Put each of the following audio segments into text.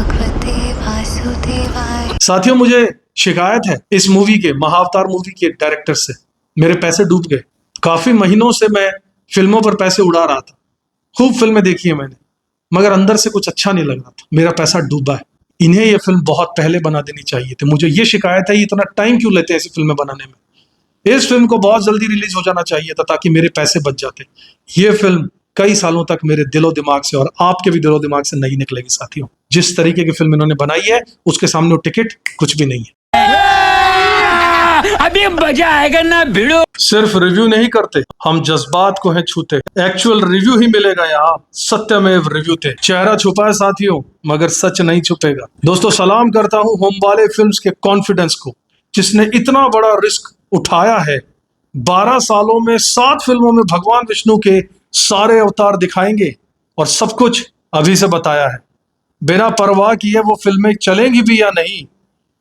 भगवते वासुदेवाय। साथियों, मुझे शिकायत है इस मूवी के, महाअवतार मूवी के डायरेक्टर से। मेरे पैसे डूब गए। काफी महीनों से मैं फिल्मों पर पैसे उड़ा रहा था, खूब फिल्में देखी है मैंने, मगर अंदर से कुछ अच्छा नहीं लग रहा था। मेरा पैसा डूबा है। इन्हें ये फिल्म बहुत पहले बना देनी चाहिए थी। मुझे ये शिकायत है, इतना टाइम क्यों लेते हैं ऐसी फिल्में बनाने में। इस फिल्म को बहुत जल्दी रिलीज हो जाना चाहिए था ताकि मेरे पैसे बच जाते। ये फिल्म कई सालों तक मेरे दिलो दिमाग से और आपके भी दिलो दिमाग से नहीं निकलेगी साथियों। जिस तरीके की फिल्म इन्होंने बनाई है उसके सामने वो टिकट कुछ भी नहीं है। अभी मजा आएगा ना भिड़ो। सिर्फ रिव्यू नहीं करते, हम जज्बात को है छूते। एक्चुअल रिव्यू ही मिलेगा यहाँ, सत्यमेव रिव्यू थे। चेहरा छुपा है साथियों, मगर सच नहीं छुपेगा। दोस्तों, सलाम करता हूँ होमबाले फिल्म्स के कॉन्फिडेंस को, जिसने इतना बड़ा रिस्क उठाया है। 12 सालों में 7 फिल्मों में भगवान विष्णु के सारे अवतार दिखाएंगे और सब कुछ अभी से बताया है। बिना परवाह किए वो फिल्में चलेंगी भी या नहीं,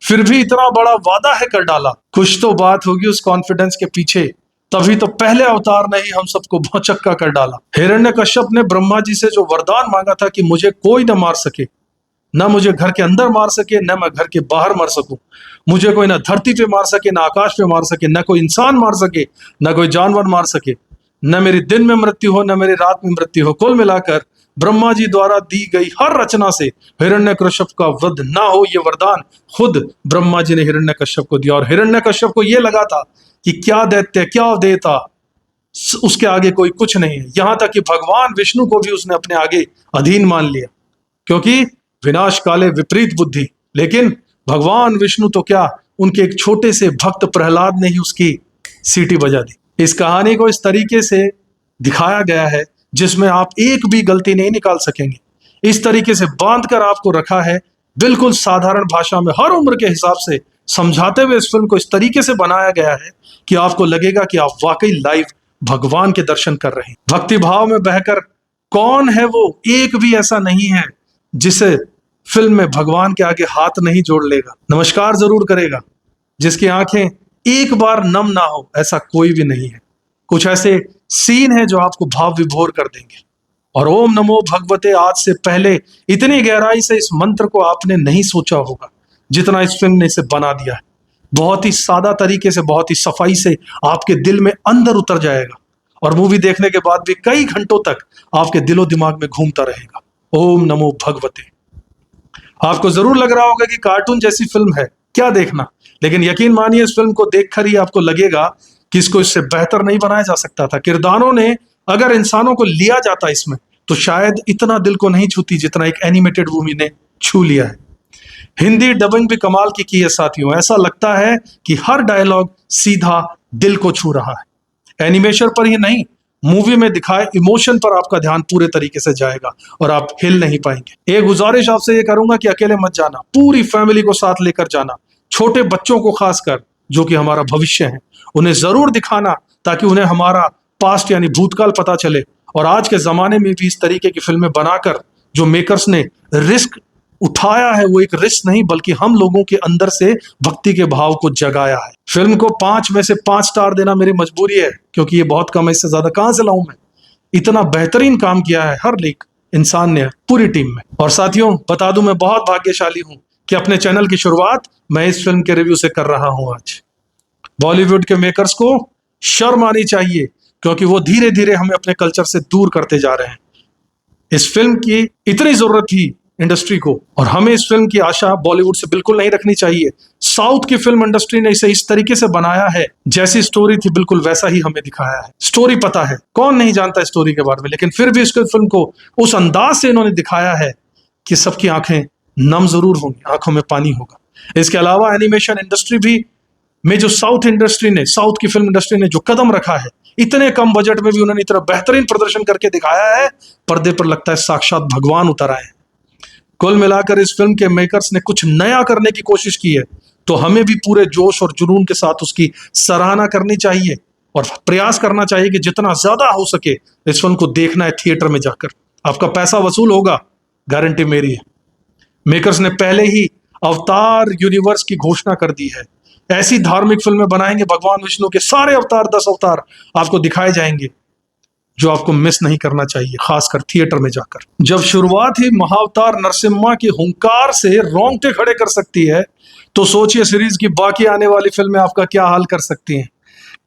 फिर भी इतना बड़ा वादा है कर डाला। कुछ तो बात होगी उस कॉन्फिडेंस के पीछे, तभी तो पहले अवतार ने ही हम सबको भौचक्का कर डाला। हिरण्यकश्यप ने ब्रह्मा जी से जो वरदान मांगा था कि मुझे कोई न मार सके, न मुझे घर के अंदर मार सके, न मैं घर के बाहर मर सकूं, मुझे कोई ना धरती पे मार सके, ना आकाश पे मार सके, न कोई इंसान मार सके, न कोई जानवर मार सके, न मेरी दिन में मृत्यु हो, न मेरी रात में मृत्यु हो। कुल मिलाकर ब्रह्मा जी द्वारा दी गई हर रचना से हिरण्यकश्यप का वध ना हो, ये वरदान खुद ब्रह्मा जी ने हिरण्यकश्यप को दिया। और हिरण्यकश्यप को ये लगा था कि क्या दैत्य, क्या देवता, उसके आगे कोई कुछ नहीं है। यहां तक कि भगवान विष्णु को भी उसने अपने आगे अधीन मान लिया, क्योंकि विनाश काले विपरीत बुद्धि। लेकिन भगवान विष्णु तो क्या, उनके एक छोटे से भक्त प्रहलाद ने ही उसकी सीटी बजा दी। इस कहानी को इस तरीके से दिखाया गया है जिसमें आप एक भी गलती नहीं निकाल सकेंगे। इस तरीके से बांध कर आपको रखा है, बिल्कुल साधारण भाषा में हर उम्र के हिसाब से समझाते हुए इस फिल्म को इस तरीके से बनाया गया है कि आपको लगेगा कि आप वाकई लाइव भगवान के दर्शन कर रहे हैं। भक्ति भाव में बहकर कौन है वो, एक भी ऐसा नहीं है जिसे फिल्म में भगवान के आगे हाथ नहीं जोड़ लेगा, नमस्कार जरूर करेगा। जिसकी आंखें एक बार नम ना हो, ऐसा कोई भी नहीं है। कुछ ऐसे सीन है जो आपको भाव विभोर कर देंगे। और ओम नमो भगवते आज से पहले इतनी गहराई से इस मंत्र को आपने नहीं सोचा होगा जितना इस फिल्म ने इसे बना दिया है। बहुत ही सादा तरीके से, बहुत ही सफाई से आपके दिल में अंदर उतर जाएगा और मूवी देखने के बाद भी कई घंटों तक आपके दिलो दिमाग में घूमता रहेगा। ओम नमो भगवते। आपको जरूर लग रहा होगा कि कार्टून जैसी फिल्म है, क्या देखना, लेकिन यकीन मानिए इस फिल्म को देखकर ही आपको लगेगा कि इसको इससे बेहतर नहीं बनाया जा सकता था। किरदारों ने अगर इंसानों को लिया जाता इसमें तो शायद इतना दिल को नहीं छूती जितना एक एनिमेटेड मूवी ने छू लिया है। हिंदी डबिंग भी कमाल की है साथियों। ऐसा लगता है कि हर डायलॉग सीधा दिल को छू रहा है। एनिमेशन पर ही नहीं, मूवी में दिखाए इमोशन पर आपका ध्यान पूरे तरीके से जाएगा और आप हिल नहीं पाएंगे। एक गुजारिश आपसे ये करूंगा कि अकेले मत जाना, पूरी फैमिली को साथ लेकर जाना। छोटे बच्चों को खासकर, जो कि हमारा भविष्य है, उन्हें जरूर दिखाना ताकि उन्हें हमारा पास्ट यानी भूतकाल पता चले। और आज के जमाने में भी इस तरीके की फिल्में बनाकर जो मेकर्स ने रिस्क उठाया है, वो एक रिस्क नहीं बल्कि हम लोगों के अंदर से भक्ति के भाव को जगाया है। फिल्म को 5 में से 5 स्टार देना मेरी मजबूरी है, क्योंकि ये बहुत कम है, इससे ज्यादा कहां से लाऊं मैं। इतना बेहतरीन काम किया है हर एक इंसान ने, पूरी टीम में। और साथियों, बता दूं, मैं बहुत भाग्यशाली हूं कि अपने चैनल की शुरुआत मैं इस फिल्म के रिव्यू से कर रहा हूं आज। बॉलीवुड के मेकर्स को शर्म आनी चाहिए, क्योंकि वो धीरे धीरे हमें अपने कल्चर से दूर करते जा रहे हैं। इस फिल्म की इतनी जरूरत थी इंडस्ट्री को, और हमें इस फिल्म की आशा बॉलीवुड से बिल्कुल नहीं रखनी चाहिए। साउथ की फिल्म इंडस्ट्री ने इसे इस तरीके से बनाया है, जैसी स्टोरी थी बिल्कुल वैसा ही हमें दिखाया है। स्टोरी पता है, कौन नहीं जानता स्टोरी के बारे में, लेकिन फिर भी इसको फिल्म को उस अंदाज से इन्होंने दिखाया है कि सबकी आंखें नम जरूर होंगी, आंखों में पानी होगा। इसके अलावा एनिमेशन इंडस्ट्री भी में जो साउथ की फिल्म इंडस्ट्री ने जो कदम रखा है, इतने कम बजट में भी उन्होंने इतना बेहतरीन प्रदर्शन करके दिखाया है, पर्दे पर लगता है साक्षात भगवान उतर आए हैं। कुल मिलाकर इस फिल्म के मेकर्स ने कुछ नया करने की कोशिश की है, तो हमें भी पूरे जोश और जुनून के साथ उसकी सराहना करनी चाहिए और प्रयास करना चाहिए कि जितना ज्यादा हो सके इस फिल्म को देखना है थिएटर में जाकर। आपका पैसा वसूल होगा, गारंटी मेरी है। मेकर्स ने पहले ही अवतार यूनिवर्स की घोषणा कर दी है। ऐसी धार्मिक फिल्में बनाएंगे, भगवान विष्णु के सारे अवतार, 10 अवतार आपको दिखाए जाएंगे। जो आपको मिस नहीं करना चाहिए, खासकर थिएटर में जाकर। जब शुरुआत ही महाअवतार नरसिम्हा की हुंकार से रोंगटे खड़े कर सकती है, तो सोचिए सीरीज की बाकी आने वाली फिल्में आपका क्या हाल कर सकती हैं।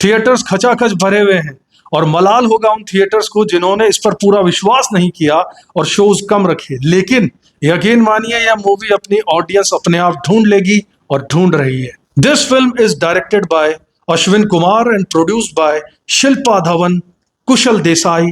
थिएटर्स खचाखच भरे हुए हैं और मलाल होगा उन थिएटर्स को जिन्होंने इस पर पूरा विश्वास नहीं किया और शोज कम रखे। लेकिन यकीन मानिए यह मूवी अपनी ऑडियंस अपने आप ढूंढ लेगी और ढूंढ रही है। This film is directed by Ashwin Kumar and produced by Shilpa Dhawan, Kusal Desai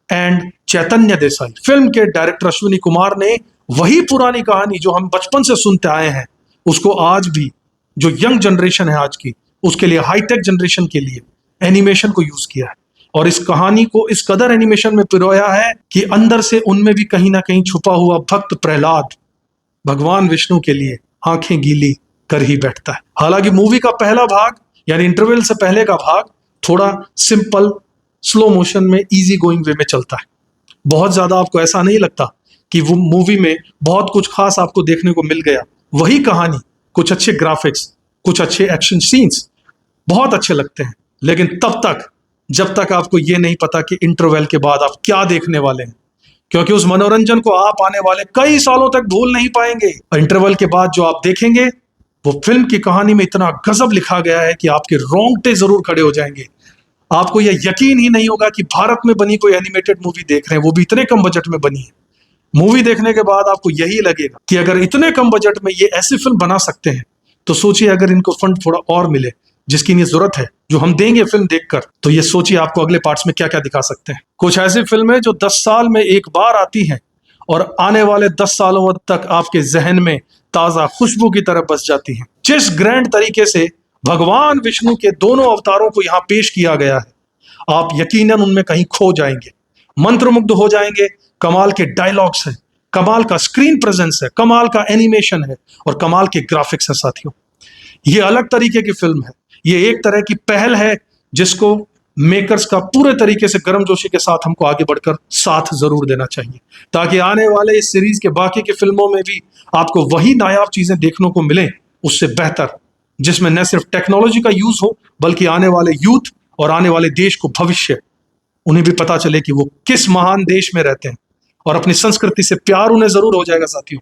and Chaitanya Desai. Film के डायरेक्टर अश्विनी कुमार ने वही पुरानी कहानी जो हम बचपन से सुनते आए हैं, उसको आज भी जो यंग जनरेशन है आज की, उसके लिए, हाईटेक जनरेशन के लिए एनिमेशन को यूज किया है और इस कहानी को इस कदर एनिमेशन में पिरोया है कि अंदर से उनमें भी कहीं ना कहीं छुपा हुआ भक्त प्रहलाद भगवान विष्णु के लिए आंखें गीली कर ही बैठता है। हालांकि मूवी का पहला भाग यानी इंटरवल से पहले का भाग थोड़ा सिंपल स्लो मोशन में इजी गोइंग वे में चलता है। बहुत ज्यादा आपको ऐसा नहीं लगता कि वो मूवी में बहुत कुछ खास आपको देखने को मिल गया। वही कहानी, कुछ अच्छे ग्राफिक्स, कुछ अच्छे एक्शन सीन्स बहुत अच्छे लगते हैं, लेकिन तब तक जब तक आपको ये नहीं पता कि इंटरवल के बाद आप क्या देखने वाले हैं, क्योंकि उस मनोरंजन को आप आने वाले कई सालों तक भूल नहीं पाएंगे। इंटरवल के बाद जो आप देखेंगे वो फिल्म की कहानी में इतना गजब लिखा गया है कि आपके रोंगटे जरूर खड़े हो जाएंगे। आपको यह यकीन ही नहीं होगा कि भारत में बनी कोई एनिमेटेड मूवी देख रहे हैं, वो भी इतने कम बजट में बनी है। मूवी देखने के बाद आपको यही लगेगा कि अगर इतने कम बजट में ये ऐसी फिल्म बना सकते हैं, तो सोचिए अगर इनको फंड थोड़ा और मिले, जिसकी इन्हें जरूरत है, जो हम देंगे फिल्म देखकर, तो ये सोचिए आपको अगले पार्ट्स में क्या क्या दिखा सकते हैं। कुछ ऐसी फिल्में जो 10 साल में एक बार आती हैं और आने वाले 10 सालों तक आपके जहन में ताजा खुशबू की तरह बस जाती हैं। जिस ग्रैंड तरीके से भगवान विष्णु के दोनों अवतारों को यहाँ पेश किया गया है, आप यकीनन उनमें कहीं खो जाएंगे, मंत्रमुग्ध हो जाएंगे। कमाल के डायलॉग्स हैं, कमाल का स्क्रीन प्रेजेंस है, कमाल का एनिमेशन है और कमाल के ग्राफिक्स है। साथियों, ये अलग तरीके की फिल्म है, ये एक तरह की पहल है जिसको मेकर्स का पूरे तरीके से गर्मजोशी के साथ हमको आगे बढ़कर साथ जरूर देना चाहिए, ताकि आने वाले इस सीरीज के बाकी की फिल्मों में भी आपको वही नायाब चीजें देखने को मिले, उससे बेहतर, जिसमें न सिर्फ टेक्नोलॉजी का यूज हो बल्कि आने वाले यूथ और आने वाले देश को भविष्य, उन्हें भी पता चले कि वो किस महान देश में रहते हैं और अपनी संस्कृति से प्यार उन्हें जरूर हो जाएगा। साथियों,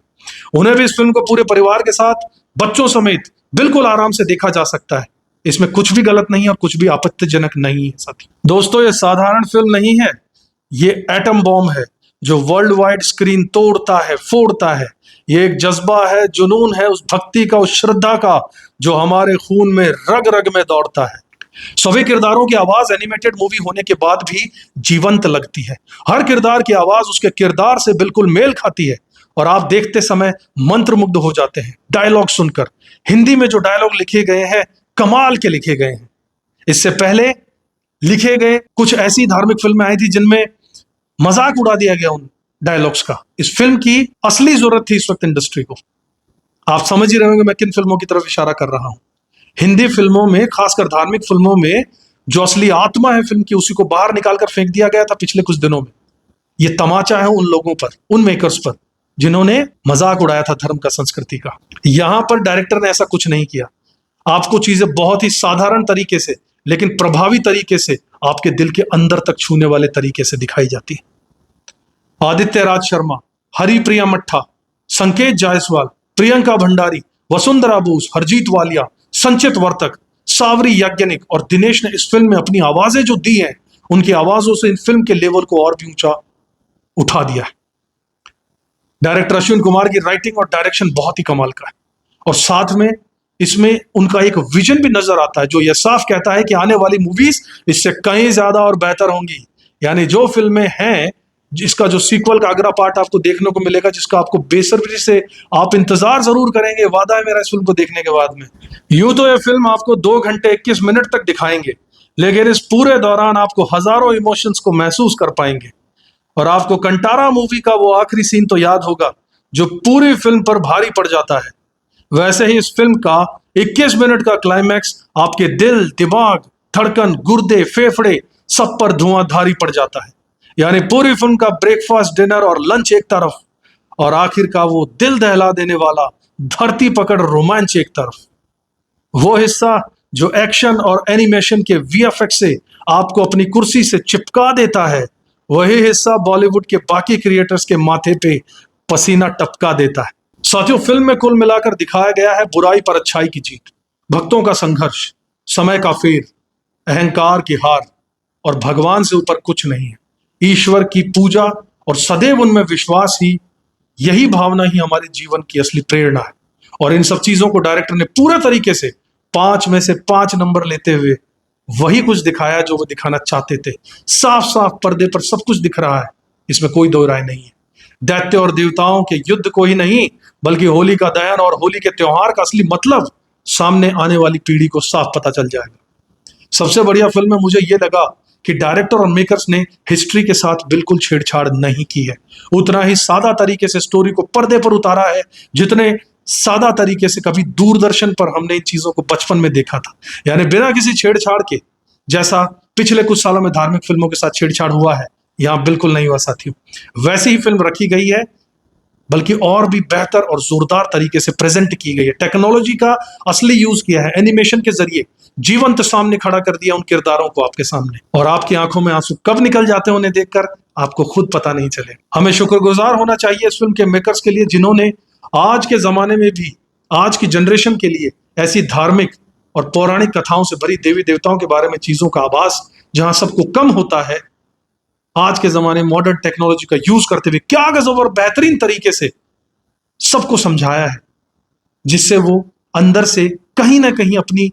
उन्हें भी इस फिल्म को पूरे परिवार के साथ बच्चों समेत बिल्कुल आराम से देखा जा सकता है। इसमें कुछ भी गलत नहीं है और कुछ भी आपत्तिजनक नहीं है। साथियों, दोस्तों, ये साधारण फिल्म नहीं है, ये एटम बॉम्ब है जो वर्ल्ड वाइड स्क्रीन तोड़ता है, फोड़ता है। ये एक जज्बा है, जुनून है उस भक्ति का, उस श्रद्धा का जो हमारे खून में रग रग में दौड़ता है। सभी किरदारों की आवाज एनिमेटेड मूवी होने के बाद भी जीवंत लगती है। हर किरदार की आवाज उसके किरदार से बिल्कुल मेल खाती है और आप देखते समय मंत्रमुग्ध हो जाते हैं डायलॉग सुनकर। हिंदी में जो डायलॉग लिखे गए हैं, कमाल के लिखे गए हैं। इससे पहले लिखे गए कुछ ऐसी धार्मिक फिल्में आई थी जिनमें मजाक उड़ा दिया गया उन डायलॉग्स का। इस फिल्म की असली जरूरत थी इस वक्त इंडस्ट्री को। आप समझ ही रहे होंगे मैं किन फिल्मों की तरफ इशारा कर रहा हूं। हिंदी फिल्मों में, खासकर धार्मिक फिल्मों में, जो असली आत्मा है फिल्म की, उसी को बाहर निकालकर फेंक दिया गया था पिछले कुछ दिनों में। ये तमाचा है उन लोगों पर, उन मेकर्स पर, जिन्होंने मजाक उड़ाया था धर्म का, संस्कृति का। यहां पर डायरेक्टर ने ऐसा कुछ नहीं किया। आपको चीजें बहुत ही साधारण तरीके से लेकिन प्रभावी तरीके से आपके दिल के अंदर तक छूने वाले तरीके से दिखाई जाती है। आदित्य राज शर्मा, हरिप्रिया मट्ठा, संकेत जायसवाल, प्रियंका भंडारी, वसुंधरा बोस, हरजीत वालिया, संचित वर्तक, सावरी याज्ञनिक और दिनेश ने इस फिल्म में अपनी आवाजें जो दी हैं, उनकी आवाजों से इन फिल्म के लेवल को और भी ऊंचा उठा दिया है। डायरेक्टर अश्विन कुमार की राइटिंग और डायरेक्शन बहुत ही कमाल का है और साथ में इसमें उनका एक विजन भी नजर आता है जो यह साफ कहता है कि आने वाली मूवीज इससे कहीं ज्यादा और बेहतर होंगी। यानी जो फिल्में हैं, जिसका जो सीक्वल का अगला पार्ट आपको देखने को मिलेगा, जिसका आपको बेसब्री से आप इंतजार जरूर करेंगे, वादा है मेरा इस फिल्म को देखने के बाद में। यूं तो यह फिल्म आपको 2 घंटे 21 मिनट तक दिखाएंगे, लेकिन इस पूरे दौरान आपको हजारों इमोशंस को महसूस कर पाएंगे और आपको कंटारा मूवी का वो आखिरी सीन तो याद होगा जो पूरी फिल्म पर भारी पड़ जाता है। वैसे ही इस फिल्म का 21 मिनट का क्लाइमैक्स आपके दिल, दिमाग, धड़कन, गुर्दे, फेफड़े सब पर धुआंधारी पड़ जाता है। यानी पूरी फिल्म का ब्रेकफास्ट, डिनर और लंच एक तरफ और आखिर का वो दिल दहला देने वाला धरती पकड़ रोमांच एक तरफ। वो हिस्सा जो एक्शन और एनिमेशन के वीएफएक्स से आपको अपनी कुर्सी से चिपका देता है, वही हिस्सा बॉलीवुड के बाकी क्रिएटर्स के माथे पे पसीना टपका देता है। साथियों, फिल्म में कुल मिलाकर दिखाया गया है बुराई पर अच्छाई की जीत, भक्तों का संघर्ष, समय का फेर, अहंकार की हार और भगवान से ऊपर कुछ नहीं है। ईश्वर की पूजा और सदैव उनमें विश्वास ही, यही भावना ही हमारे जीवन की असली प्रेरणा है। और इन सब चीजों को डायरेक्टर ने पूरे तरीके से 5 में से 5 नंबर लेते हुए वही कुछ दिखाया जो वो दिखाना चाहते थे। साफ साफ पर्दे पर सब कुछ दिख रहा है, इसमें कोई दो राय नहीं है। दैत्य और देवताओं के युद्ध को ही नहीं, बल्कि होली का दहन और होली के त्योहार का असली मतलब सामने आने वाली पीढ़ी को साफ पता चल जाएगा। सबसे बढ़िया फिल्म में मुझे यह लगा कि डायरेक्टर और मेकर्स ने हिस्ट्री के साथ बिल्कुल छेड़छाड़ नहीं की है। उतना ही सादा तरीके से स्टोरी को पर्दे पर उतारा है जितने सादा तरीके से कभी दूरदर्शन पर हमने इन चीजों को बचपन में देखा था, यानी बिना किसी छेड़छाड़ के। जैसा पिछले कुछ सालों में धार्मिक फिल्मों के साथ छेड़छाड़ हुआ है, यहां बिल्कुल नहीं हुआ साथियों। वैसी ही फिल्म रखी गई है, बल्कि और भी बेहतर और जोरदार तरीके से प्रेजेंट की गई है। टेक्नोलॉजी का असली यूज किया है, एनिमेशन के जरिए जीवंत सामने खड़ा कर दिया उन किरदारों को आपके सामने, और आपकी आंखों में आंसू कब निकल जाते हैं उन्हें देखकर आपको खुद पता नहीं चले। हमें शुक्रगुजार होना चाहिए इस फिल्म के मेकर्स के लिए, जिन्होंने आज के जमाने में भी आज की जनरेशन के लिए ऐसी धार्मिक और पौराणिक कथाओं से भरी देवी देवताओं के बारे में चीजों का आभास, जहां सबको कम होता है, आज के जमाने में मॉडर्न टेक्नोलॉजी का यूज करते हुए क्या गजब और बेहतरीन तरीके से सबको समझाया है, जिससे वो अंदर से कहीं ना कहीं अपनी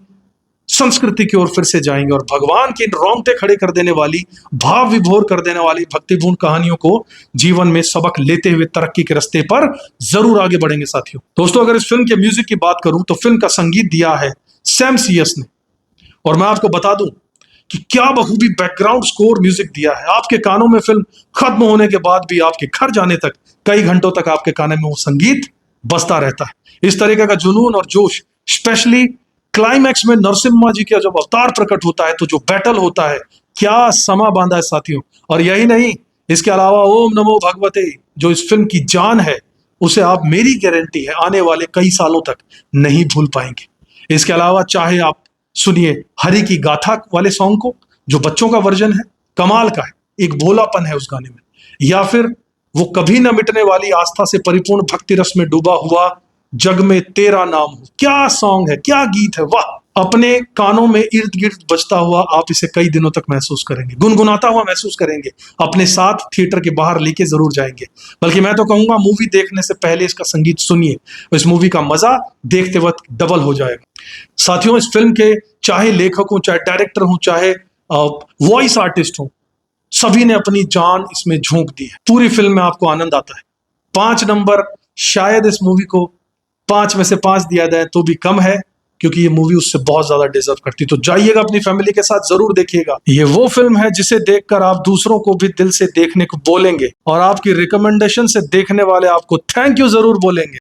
संस्कृति की ओर फिर से जाएंगे और भगवान के रोंगटे खड़े कर देने वाली, भाव विभोर कर देने वाली भक्तिपूर्ण कहानियों को जीवन में सबक लेते हुए तरक्की के रास्ते पर जरूर आगे बढ़ेंगे साथियों। दोस्तों, अगर इस फिल्म के म्यूजिक की बात करूं तो फिल्म का संगीत दिया है सैम सीएस ने, और मैं आपको बता दूं कि क्या बखूबी बैकग्राउंड स्कोर म्यूजिक दिया है। आपके कानों में फिल्म खत्म होने के बाद भी आपके घर जाने तक कई घंटों तक आपके कानों में वो संगीत बजता रहता है। इस तरीके का जुनून और जोश, स्पेशली क्लाइमैक्स में नरसिम्हा जी का जब अवतार प्रकट होता है तो जो बैटल होता है, क्या समा बांधा है साथियों। और यही नहीं, इसके अलावा ओम नमो भगवते जो इस फिल्म की जान है, उसे आप, मेरी गारंटी है, आने वाले कई सालों तक नहीं भूल पाएंगे। इसके अलावा चाहे आप सुनिए हरि की गाथा वाले सॉन्ग को, जो बच्चों का वर्जन है, कमाल का है, एक भोलापन है उस गाने में, या फिर वो कभी न मिटने वाली आस्था से परिपूर्ण भक्ति रस में डूबा हुआ जग में तेरा नाम हो, क्या सॉन्ग है, क्या गीत है, वाह। अपने कानों में इर्द गिर्द बजता हुआ आप इसे कई दिनों तक महसूस करेंगे, गुनगुनाता हुआ महसूस करेंगे, अपने साथ थिएटर के बाहर लेके जरूर जाएंगे। बल्कि मैं तो कहूंगा मूवी देखने से पहले इसका संगीत सुनिए, इस मूवी का मजा देखते वक्त डबल हो जाएगा। साथियों, इस फिल्म के चाहे लेखक हो, चाहे डायरेक्टर हो, चाहे वॉइस आर्टिस्ट हो, सभी ने अपनी जान इसमें झोंक दी है। पूरी फिल्म में आपको आनंद आता है। 5 नंबर शायद इस मूवी को 5 में से 5 दिया जाए तो भी कम है, क्योंकि ये मूवी उससे बहुत ज्यादा डिजर्व करती। तो जाइएगा, अपनी फैमिली के साथ जरूर देखिएगा। ये वो फिल्म है जिसे देखकर आप दूसरों को भी दिल से देखने को बोलेंगे, और आपकी रिकमेंडेशन से देखने वाले आपको थैंक यू जरूर बोलेंगे।